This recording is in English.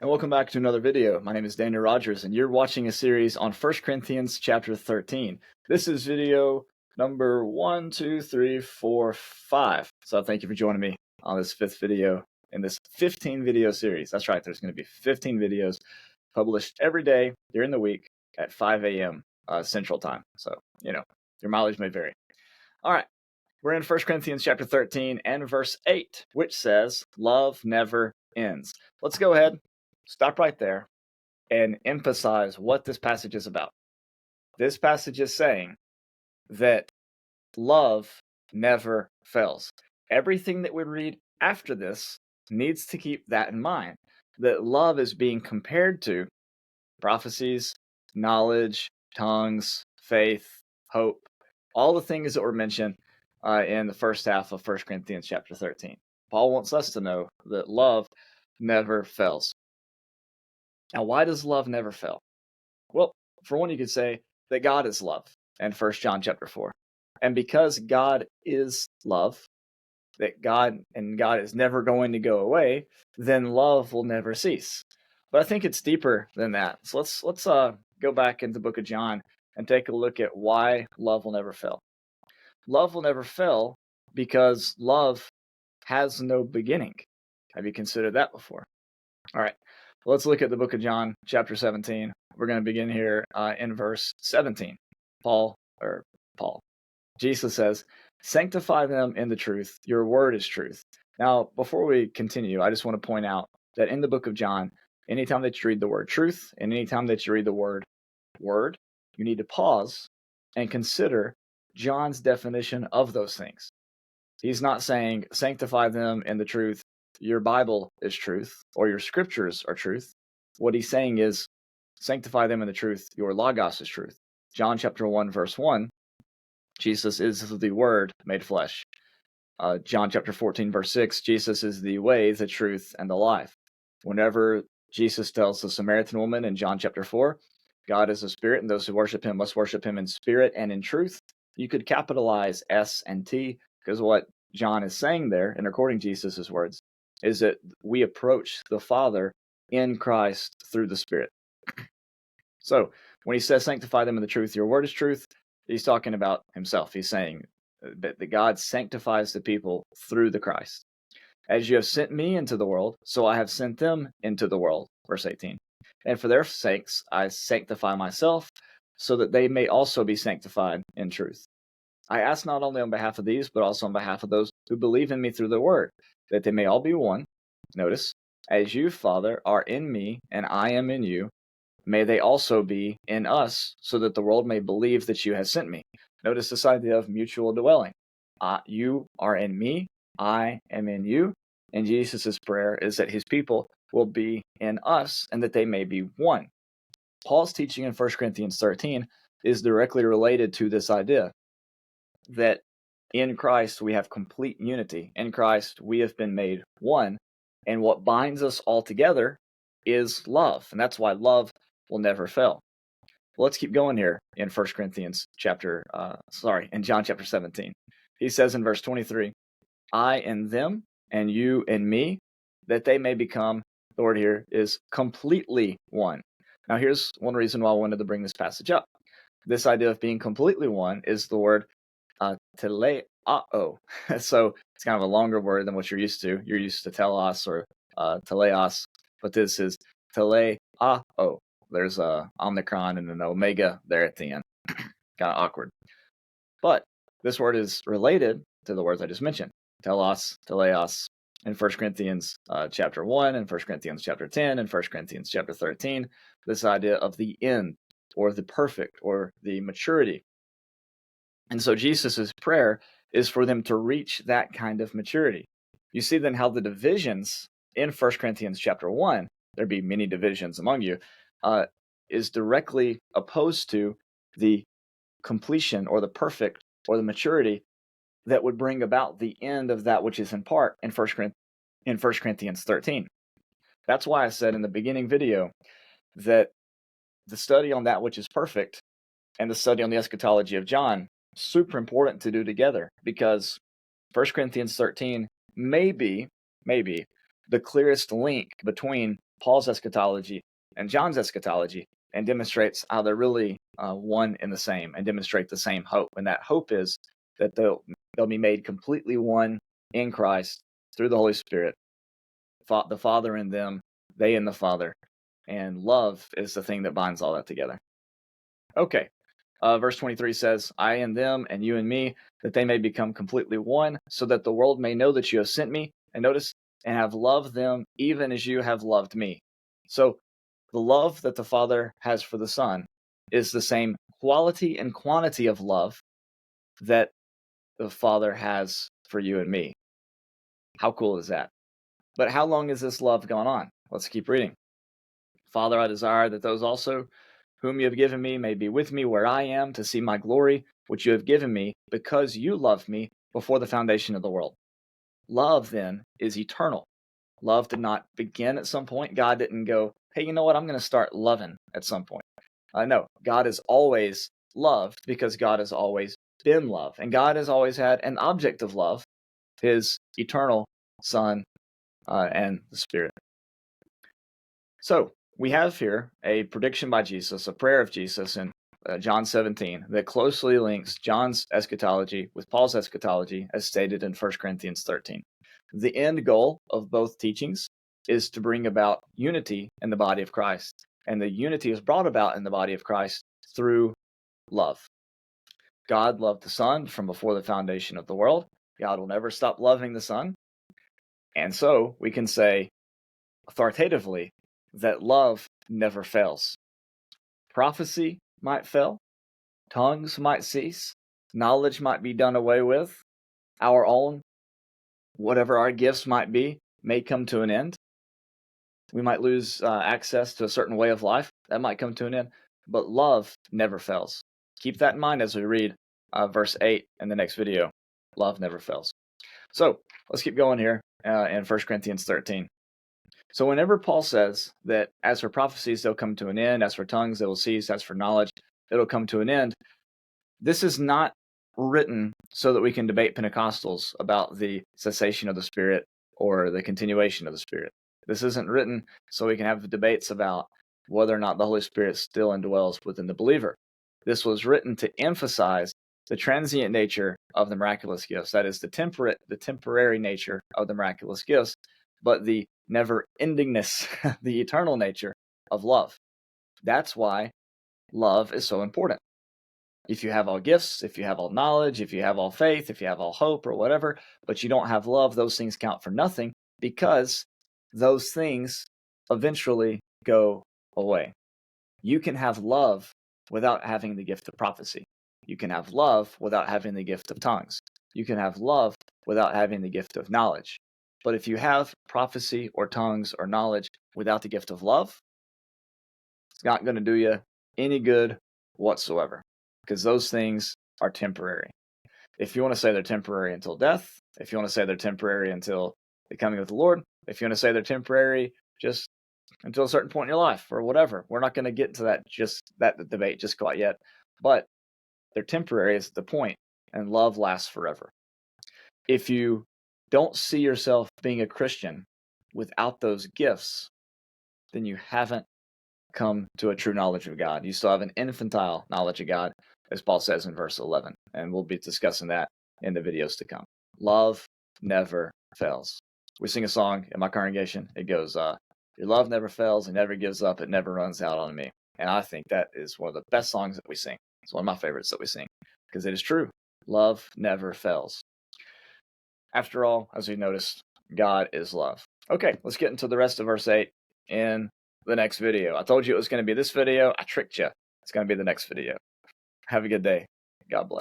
And welcome back to another video. My name is Daniel Rogers, and you're watching a series on 1 Corinthians chapter 13. This is video number 1, 2, 3, 4, 5. So thank you for joining me on this fifth video in this 15 video series. That's right, there's going to be 15 videos published every day during the week at 5 a.m. Central Time. So, your mileage may vary. All right, we're in 1 Corinthians chapter 13 and verse 8, which says, "Love never ends." Let's go ahead. Stop right there and emphasize what this passage is about. This passage is saying that love never fails. Everything that we read after this needs to keep that in mind, that love is being compared to prophecies, knowledge, tongues, faith, hope, all the things that were mentioned in the first half of 1 Corinthians chapter 13. Paul wants us to know that love never fails. Now, why does love never fail? Well, for one, you could say that God is love in 1 John chapter 4. And because God is love, that God is never going to go away, then love will never cease. But I think it's deeper than that. So let's go back into the book of John and take a look at why love will never fail. Love will never fail because love has no beginning. Have you considered that before? All right. Let's look at the book of John, chapter 17. We're going to begin here in verse 17. Paul, Jesus says, "Sanctify them in the truth. Your word is truth." Now, before we continue, I just want to point out that in the book of John, anytime that you read the word truth and anytime that you read the word, you need to pause and consider John's definition of those things. He's not saying sanctify them in the truth, your Bible is truth, or your scriptures are truth. What he's saying is sanctify them in the truth, your logos is truth. John chapter 1, verse 1, Jesus is the Word made flesh. John chapter 14, verse 6, Jesus is the way, the truth, and the life. Whenever Jesus tells the Samaritan woman in John chapter 4, God is a spirit, and those who worship him must worship him in spirit and in truth, you could capitalize S and T, because what John is saying there, and according to Jesus' words, is that we approach the Father in Christ through the Spirit. So when he says sanctify them in the truth, your word is truth, he's talking about himself. He's saying that God sanctifies the people through the Christ. As you have sent me into the world, so I have sent them into the world, verse 18. And for their sakes I sanctify myself, so that they may also be sanctified in truth. I ask not only on behalf of these, but also on behalf of those who believe in me through the word, that they may all be one. Notice, as you, Father, are in me, and I am in you, may they also be in us, so that the world may believe that you have sent me. Notice this idea of mutual dwelling. You are in me, I am in you, and Jesus' prayer is that his people will be in us, and that they may be one. Paul's teaching in 1 Corinthians 13 is directly related to this idea, that in Christ we have complete unity. In Christ we have been made one, and what binds us all together is love, and that's why love will never fail. Let's keep going here in 1 Corinthians in John chapter 17. He says in verse 23, I in them and you in me, that they may become, the word here is completely one. Now here's one reason why I wanted to bring this passage up. This idea of being completely one is the word teleao. So it's kind of a longer word than what you're used to. You're used to telos or teleos, but this is teleao. There's a omicron and an omega there at the end. Kind of awkward. But this word is related to the words I just mentioned, telos, teleos, in 1 Corinthians chapter 1, and 1 Corinthians chapter 10, and 1 Corinthians chapter 13, this idea of the end, or the perfect, or the maturity. And so Jesus' prayer is for them to reach that kind of maturity. You see then how the divisions in 1 Corinthians chapter 1, there be many divisions among you, is directly opposed to the completion or the perfect or the maturity that would bring about the end of that which is in part in 1 Corinthians 13. That's why I said in the beginning video that the study on that which is perfect and the study on the eschatology of John, super important to do together, because 1 Corinthians 13 may be the clearest link between Paul's eschatology and John's eschatology, and demonstrates how they're really one and the same, and demonstrate the same hope. And that hope is that they'll be made completely one in Christ through the Holy Spirit, the Father in them, they in the Father, and love is the thing that binds all that together. Okay, verse 23 says, I in them and you in me, that they may become completely one, so that the world may know that you have sent me, and notice, and have loved them even as you have loved me. So the love that the Father has for the Son is the same quality and quantity of love that the Father has for you and me. How cool is that? But how long has this love gone on? Let's keep reading. Father, I desire that those also whom you have given me may be with me where I am, to see my glory, which you have given me, because you loved me before the foundation of the world. Love, then, is eternal. Love did not begin at some point. God didn't go, hey, you know what? I'm going to start loving at some point. No, God is always loved because God has always been love. And God has always had an object of love, his eternal Son and the Spirit. So we have here a prediction by Jesus, a prayer of Jesus in John 17 that closely links John's eschatology with Paul's eschatology as stated in 1 Corinthians 13. The end goal of both teachings is to bring about unity in the body of Christ. And the unity is brought about in the body of Christ through love. God loved the Son from before the foundation of the world. God will never stop loving the Son. And so we can say authoritatively that love never fails. Prophecy might fail, tongues might cease, knowledge might be done away with, our own, whatever our gifts might be, may come to an end. We might lose access to a certain way of life, that might come to an end, but love never fails. Keep that in mind as we read verse 8 in the next video. Love never fails. So let's keep going here in 1 Corinthians 13. So whenever Paul says that as for prophecies, they'll come to an end, as for tongues, they will cease, as for knowledge, it'll come to an end, this is not written so that we can debate Pentecostals about the cessation of the Spirit or the continuation of the Spirit. This isn't written so we can have debates about whether or not the Holy Spirit still indwells within the believer. This was written to emphasize the transient nature of the miraculous gifts, that is, the temporary nature of the miraculous gifts, but the never-endingness, the eternal nature of love. That's why love is so important. If you have all gifts, if you have all knowledge, if you have all faith, if you have all hope or whatever, but you don't have love, those things count for nothing because those things eventually go away. You can have love without having the gift of prophecy. You can have love without having the gift of tongues. You can have love without having the gift of knowledge. But if you have prophecy or tongues or knowledge without the gift of love, it's not going to do you any good whatsoever, because those things are temporary. If you want to say they're temporary until death, if you want to say they're temporary until the coming of the Lord, if you want to say they're temporary just until a certain point in your life or whatever, we're not going to get into that debate just quite yet. But they're temporary is the point, and love lasts forever. If you don't see yourself being a Christian without those gifts, then you haven't come to a true knowledge of God. You still have an infantile knowledge of God, as Paul says in verse 11, and we'll be discussing that in the videos to come. Love never fails. We sing a song in my congregation. It goes, your love never fails, it never gives up, it never runs out on me. And I think that is one of the best songs that we sing. It's one of my favorites that we sing, because it is true. Love never fails. After all, as we noticed, God is love. Okay, let's get into the rest of verse 8 in the next video. I told you it was going to be this video. I tricked you. It's going to be the next video. Have a good day. God bless.